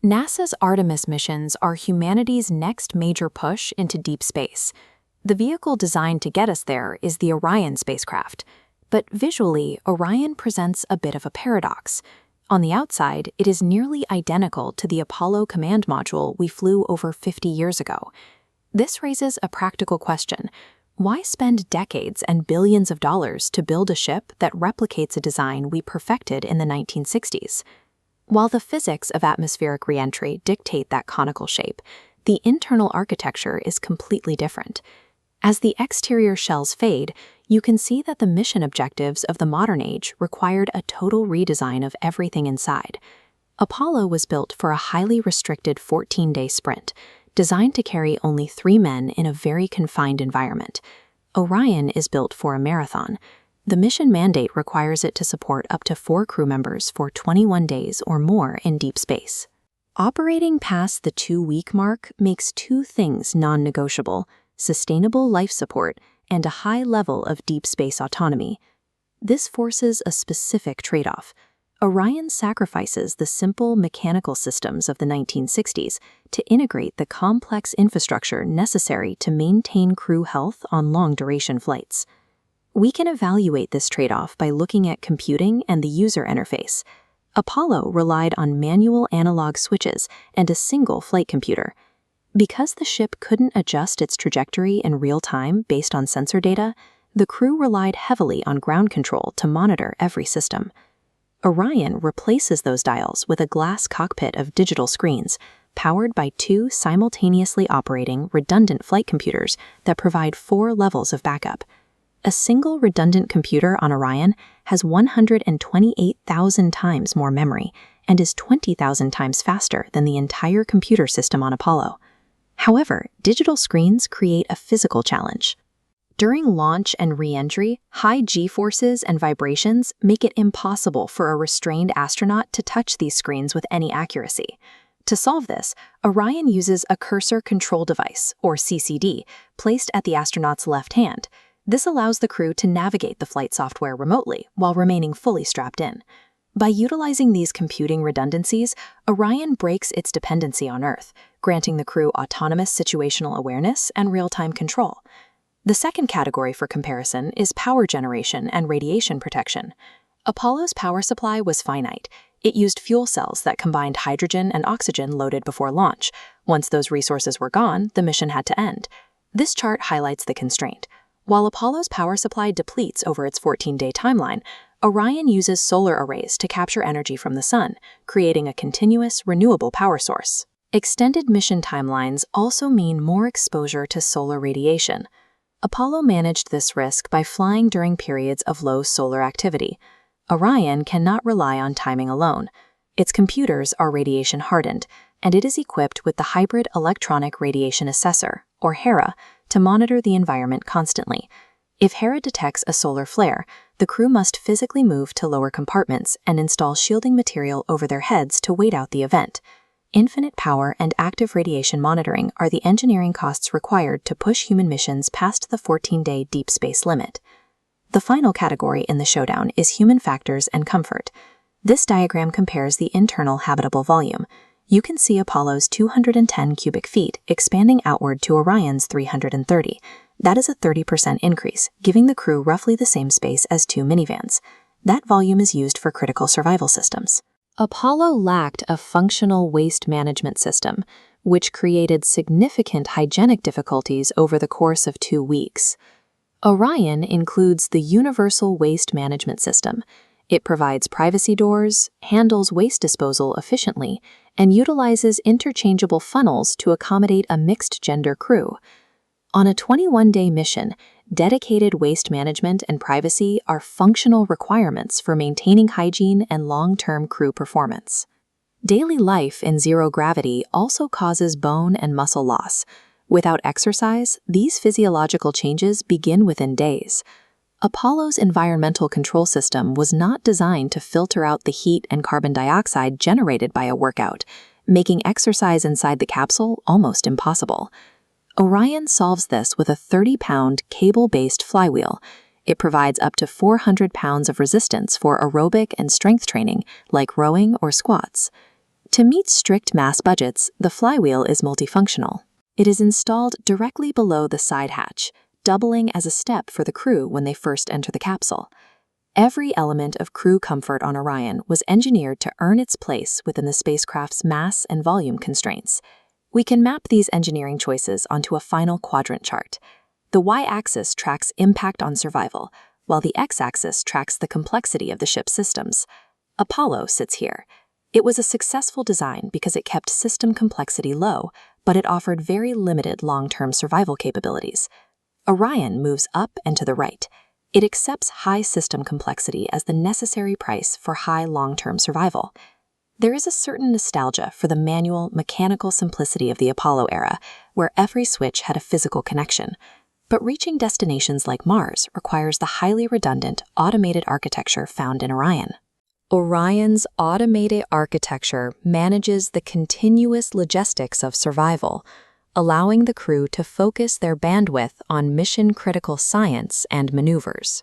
NASA's Artemis missions are humanity's next major push into deep space. The vehicle designed to get us there is the Orion spacecraft. But visually, Orion presents a bit of a paradox. On the outside, it is nearly identical to the Apollo command module we flew over 50 years ago. This raises a practical question. Why spend decades and billions of dollars to build a ship that replicates a design we perfected in the 1960s? While the physics of atmospheric reentry dictate that conical shape, the internal architecture is completely different. As the exterior shells fade, you can see that the mission objectives of the modern age required a total redesign of everything inside. Apollo was built for a highly restricted 14-day sprint, designed to carry only 3 men in a very confined environment. Orion is built for a marathon. The mission mandate requires it to support up to 4 crew members for 21 days or more in deep space. Operating past the 2-week mark makes 2 things non-negotiable: sustainable life support and a high level of deep space autonomy. This forces a specific trade-off. Orion sacrifices the simple mechanical systems of the 1960s to integrate the complex infrastructure necessary to maintain crew health on long-duration flights. We can evaluate this trade-off by looking at computing and the user interface. Apollo relied on manual analog switches and a single flight computer. Because the ship couldn't adjust its trajectory in real time based on sensor data, the crew relied heavily on ground control to monitor every system. Orion replaces those dials with a glass cockpit of digital screens, powered by 2 simultaneously operating redundant flight computers that provide 4 levels of backup. A single redundant computer on Orion has 128,000 times more memory and is 20,000 times faster than the entire computer system on Apollo. However, digital screens create a physical challenge. During launch and re-entry, high G-forces and vibrations make it impossible for a restrained astronaut to touch these screens with any accuracy. To solve this, Orion uses a cursor control device, or CCD, placed at the astronaut's left hand. This allows the crew to navigate the flight software remotely while remaining fully strapped in. By utilizing these computing redundancies, Orion breaks its dependency on Earth, granting the crew autonomous situational awareness and real-time control. The second category for comparison is power generation and radiation protection. Apollo's power supply was finite. It used fuel cells that combined hydrogen and oxygen loaded before launch. Once those resources were gone, the mission had to end. This chart highlights the constraint. While Apollo's power supply depletes over its 14-day timeline, Orion uses solar arrays to capture energy from the sun, creating a continuous, renewable power source. Extended mission timelines also mean more exposure to solar radiation. Apollo managed this risk by flying during periods of low solar activity. Orion cannot rely on timing alone. Its computers are radiation hardened, and it is equipped with the Hybrid Electronic Radiation Assessor, or HERA, to monitor the environment constantly. If HERA detects a solar flare, the crew must physically move to lower compartments and install shielding material over their heads to wait out the event. Infinite power and active radiation monitoring are the engineering costs required to push human missions past the 14-day deep space limit. The final category in the showdown is human factors and comfort. This diagram compares the internal habitable volume. You can see Apollo's 210 cubic feet expanding outward to Orion's 330. That is a 30% increase, giving the crew roughly the same space as 2 minivans. That volume is used for critical survival systems. Apollo lacked a functional waste management system, which created significant hygienic difficulties over the course of 2 weeks. Orion includes the Universal Waste Management System. It provides privacy doors, handles waste disposal efficiently, and utilizes interchangeable funnels to accommodate a mixed-gender crew. On a 21-day mission, dedicated waste management and privacy are functional requirements for maintaining hygiene and long-term crew performance. Daily life in zero gravity also causes bone and muscle loss. Without exercise, these physiological changes begin within days. Apollo's environmental control system was not designed to filter out the heat and carbon dioxide generated by a workout, making exercise inside the capsule almost impossible. Orion solves this with a 30-pound cable-based flywheel. It provides up to 400 pounds of resistance for aerobic and strength training, like rowing or squats. To meet strict mass budgets, the flywheel is multifunctional. It is installed directly below the side hatch, doubling as a step for the crew when they first enter the capsule. Every element of crew comfort on Orion was engineered to earn its place within the spacecraft's mass and volume constraints. We can map these engineering choices onto a final quadrant chart. The y-axis tracks impact on survival, while the x-axis tracks the complexity of the ship's systems. Apollo sits here. It was a successful design because it kept system complexity low, but it offered very limited long-term survival capabilities. Orion moves up and to the right. It accepts high system complexity as the necessary price for high long-term survival. There is a certain nostalgia for the manual, mechanical simplicity of the Apollo era, where every switch had a physical connection. But reaching destinations like Mars requires the highly redundant, automated architecture found in Orion. Orion's automated architecture manages the continuous logistics of survival, allowing the crew to focus their bandwidth on mission-critical science and maneuvers.